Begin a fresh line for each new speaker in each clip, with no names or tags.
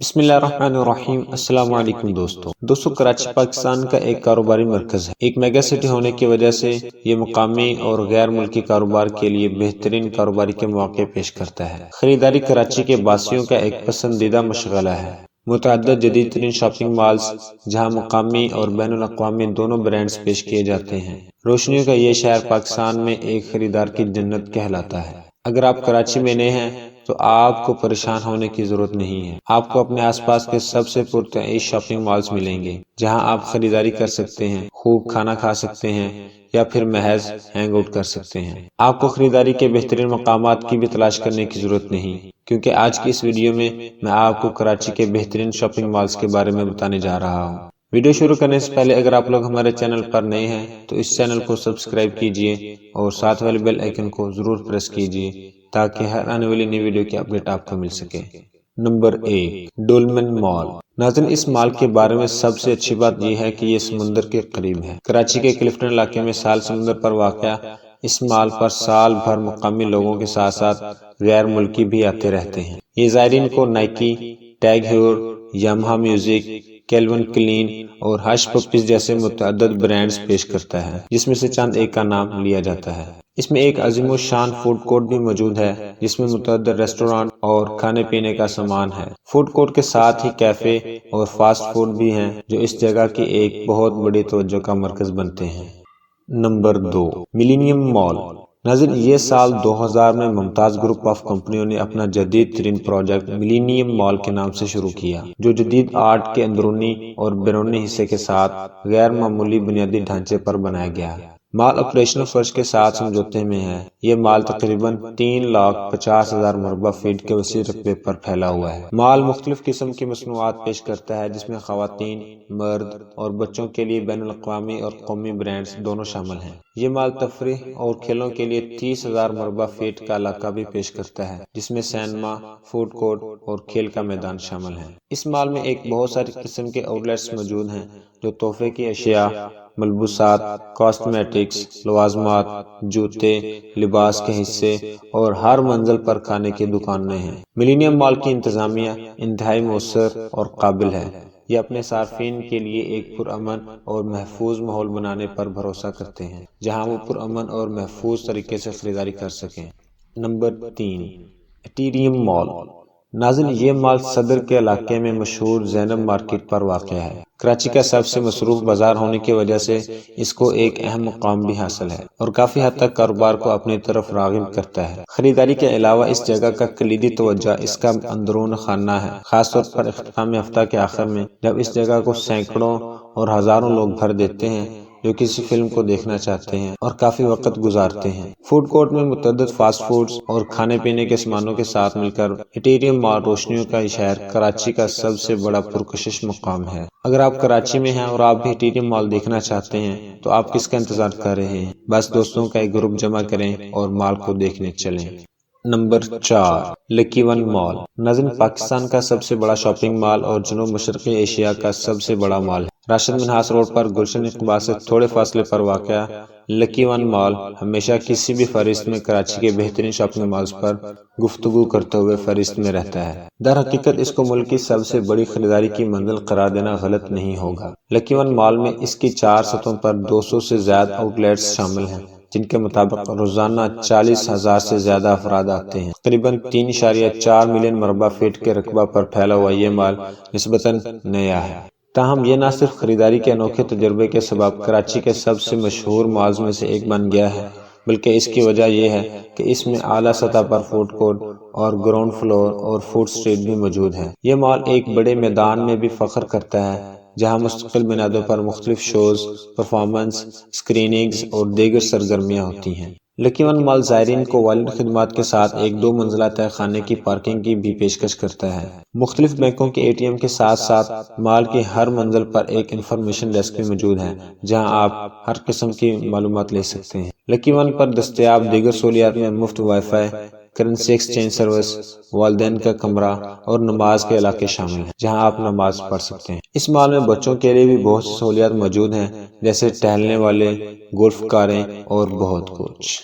بسم اللہ الرحمن الرحیم۔ السلام علیکم دوستو کراچی پاکستان کا ایک کاروباری مرکز ہے۔ ایک میگا سٹی ہونے کی وجہ سے یہ مقامی اور غیر ملکی کاروبار کے لیے بہترین کاروباری کے مواقع پیش کرتا ہے۔ خریداری کراچی کے باسیوں کا ایک پسندیدہ مشغلہ ہے۔ متعدد جدید ترین شاپنگ مالز جہاں مقامی اور بین الاقوامی دونوں برانڈز پیش کیے جاتے ہیں۔ روشنیوں کا یہ شہر پاکستان میں ایک خریدار کی جنت کہلاتا ہے۔ اگر آپ کراچی میں نئے ہیں تو آپ کو پریشان ہونے کی ضرورت نہیں ہے۔ آپ کو اپنے آس پاس کے سب سے پرتعیش شاپنگ مالز ملیں گے جہاں آپ خریداری کر سکتے ہیں، خوب کھانا کھا سکتے ہیں یا پھر محض ہینگ آؤٹ کر سکتے ہیں۔ آپ کو خریداری کے بہترین مقامات کی بھی تلاش کرنے کی ضرورت نہیں، کیونکہ آج کی اس ویڈیو میں آپ کو کراچی کے بہترین شاپنگ مالز کے بارے میں بتانے جا رہا ہوں۔ ویڈیو شروع کرنے سے پہلے اگر آپ لوگ ہمارے چینل پر نئے ہیں تو اس چینل کو سبسکرائب کیجئے اور ساتھ والے بیل آئیکن کو ضرور پریس کیجئے تاکہ ہر آنے والی نئی ویڈیو کی اپڈیٹ آپ کو مل سکے۔ نمبر 1، ڈولمن مال۔ ناظرین، اس مال کے بارے میں سب سے اچھی بات یہ ہے کہ یہ سمندر کے قریب ہے۔ کراچی کے کلفٹن علاقے میں سال سمندر پر واقع اس مال پر سال بھر مقامی لوگوں کے ساتھ ساتھ غیر ملکی بھی آتے رہتے ہیں۔ یہ زائرین کو Nike, Tag Heuer, Yamaha Music, Calvin Klein اور ہش پپیز جیسے متعدد برانڈز پیش کرتا ہے، جس میں سے چند ایک کا نام لیا جاتا ہے۔ اس میں ایک عظیم الشان فوڈ کورٹ بھی موجود ہے جس میں متعدد ریسٹورانٹ اور کھانے پینے کا سامان ہے۔ فوڈ کورٹ کے ساتھ ہی کیفے اور فاسٹ فوڈ بھی ہیں جو اس جگہ کی ایک بہت بڑی توجہ کا مرکز بنتے ہیں۔ نمبر 2، ملینیم مال۔ ناظرین، یہ سال 2000 میں ممتاز گروپ آف کمپنیوں نے اپنا جدید ترین پروجیکٹ ملینیم مال کے نام سے شروع کیا، جو جدید آرٹ کے اندرونی اور بیرونی حصے کے ساتھ غیر معمولی بنیادی ڈھانچے پر بنایا گیا ہے۔ مال آپریشنل فرش کے ساتھ سمجھوتے میں ہے۔ یہ مال تقریباً 3,50,000 مربع فیٹ کے وسیع رقبے پر پھیلا ہوا ہے۔ مال مختلف قسم کی مصنوعات پیش کرتا ہے جس میں خواتین، مرد اور بچوں کے لیے بین الاقوامی اور قومی برانڈز دونوں شامل ہیں۔ یہ مال تفریح اور کھیلوں کے لیے 30,000 مربع فیٹ کا علاقہ بھی پیش کرتا ہے جس میں سینما، فوڈ کورٹ اور کھیل کا میدان شامل ہیں۔ اس مال میں ایک بہت ساری قسم کے آؤٹ لیٹس موجود ہیں جو تحفے کی اشیاء، ملبوسات، کاسمیٹکس، لوازمات، جوتے، لباس کے حصے اور ہر منزل پر کھانے کی دکانیں ہیں۔ ملینیم مال کی انتظامیہ انتہائی مؤثر اور قابل ہے۔ یہ اپنے صارفین کے لیے ایک پرامن اور محفوظ ماحول بنانے پر بھروسہ کرتے ہیں جہاں وہ پرامن اور محفوظ طریقے سے خریداری کر سکیں۔ نمبر 3، ایٹیریم مال۔ ناظرین، یہ مال صدر کے علاقے میں مشہور زینب مارکیٹ پر واقع ہے۔ کراچی کا سب سے مصروف بازار ہونے کی وجہ سے اس کو ایک اہم مقام بھی حاصل ہے اور کافی حد تک کاروبار کو اپنی طرف راغب کرتا ہے۔ خریداری کے علاوہ اس جگہ کا کلیدی توجہ اس کا اندرون خانہ ہے، خاص طور پر اختتام ہفتہ کے آخر میں جب اس جگہ کو سینکڑوں اور ہزاروں لوگ بھر دیتے ہیں جو کسی فلم کو دیکھنا چاہتے ہیں اور کافی وقت گزارتے ہیں۔ فوڈ کورٹ میں متعدد فاسٹ فوڈز اور کھانے پینے کے سامانوں کے ساتھ مل کر ایٹیریم مال روشنیوں کا شہر کراچی کا سب سے بڑا پرکشش مقام ہے۔ اگر آپ کراچی میں ہیں اور آپ بھی ایٹیریم مال دیکھنا چاہتے ہیں تو آپ کس کا انتظار کر رہے ہیں؟ بس دوستوں کا ایک گروپ جمع کریں اور مال کو دیکھنے چلیں۔ نمبر 4، لکی ون مال۔ ناظرین، پاکستان کا سب سے بڑا شاپنگ مال اور جنوب مشرقی ایشیا کا سب سے بڑا مال ہے۔ راشد منہاس روڈ پر گلشن اقبال سے تھوڑے فاصلے پر واقع لکی ون مال ہمیشہ کسی بھی فہرست میں کراچی کے بہترین شاپنگ مالز پر گفتگو کرتے ہوئے فہرست میں رہتا ہے۔ در حقیقت اس کو ملک کی سب سے بڑی خریداری کی منزل قرار دینا غلط نہیں ہوگا۔ لکی ون مال میں اس کی 4 سطحوں پر 200 سے زیادہ آؤٹ لیٹس شامل ہیں جن کے مطابق روزانہ 40,000 سے زیادہ افراد آتے ہیں۔ تقریباً 3.4 ملین مربع فیٹ کے رقبہ پر پھیلا ہوا یہ مال نسبتاً نیا ہے، تاہم یہ نہ صرف خریداری کے انوکھے تجربے کے سبب کراچی کے سب سے مشہور مالز میں سے ایک بن گیا ہے، بلکہ اس کی وجہ یہ ہے کہ اس میں اعلیٰ سطح پر فوڈ کورٹ اور گراؤنڈ فلور اور فوڈ اسٹریٹ بھی موجود ہیں۔ یہ مال ایک بڑے میدان میں بھی فخر کرتا ہے جہاں مستقل بنیادوں پر مختلف شوز، پرفارمنس، اسکریننگز اور دیگر سرگرمیاں ہوتی ہیں۔ لکی ون مال زائرین کو والد خدمات کے ساتھ ایک 2 منزلہ تہہ خانے کی پارکنگ کی بھی پیشکش کرتا ہے۔ مختلف بینکوں کے ATM کے ساتھ ساتھ مال کی ہر منزل پر ایک انفارمیشن ڈیسک بھی موجود ہے جہاں آپ ہر قسم کی معلومات لے سکتے ہیں۔ لکی ون پر دستیاب دیگر سہولیات میں مفت wi fi, currency exchange service, والدین کا کمرہ اور نماز کے علاقے شامل ہیں جہاں آپ نماز پڑھ سکتے ہیں۔ اس مال میں بچوں کے لیے بھی بہت سی سہولیات موجود ہیں جیسے ٹہلنے والے، گولف کاریں اور بہت کچھ۔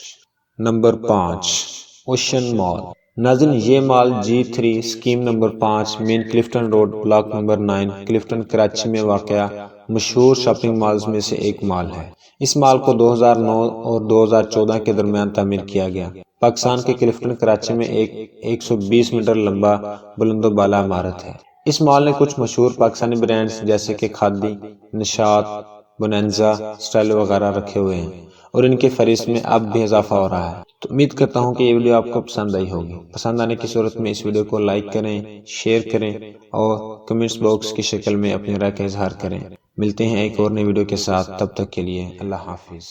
Number 5، Ocean Mall. ناظرین یہ mall G3 scheme number 5 main Clifton road block number 9 Clifton Karachi میں واقع مشہور شاپنگ مالز میں سے ایک مال ہے۔ اس مال کو 2009 اور 2014 کے درمیان تعمیر کیا گیا۔ پاکستان کے کلفٹن کراچی میں ایک 120 میٹر لمبا بلند و بالا عمارت ہے۔ اس مال نے کچھ مشہور پاکستانی برانڈز جیسے کہ کھادی، نشاط، بونانزا، سٹائل وغیرہ رکھے ہوئے ہیں اور ان کے فہرست میں اب بھی اضافہ ہو رہا ہے۔ تو امید کرتا ہوں کہ یہ ویڈیو آپ کو پسند آئی ہوگی۔ پسند آنے کی صورت میں اس ویڈیو کو لائک کریں، شیئر کریں اور کمنٹس باکس کی شکل میں اپنی رائے کا اظہار کریں۔ ملتے ہیں ایک اور نئی ویڈیو کے ساتھ، تب تک کے لیے اللہ حافظ۔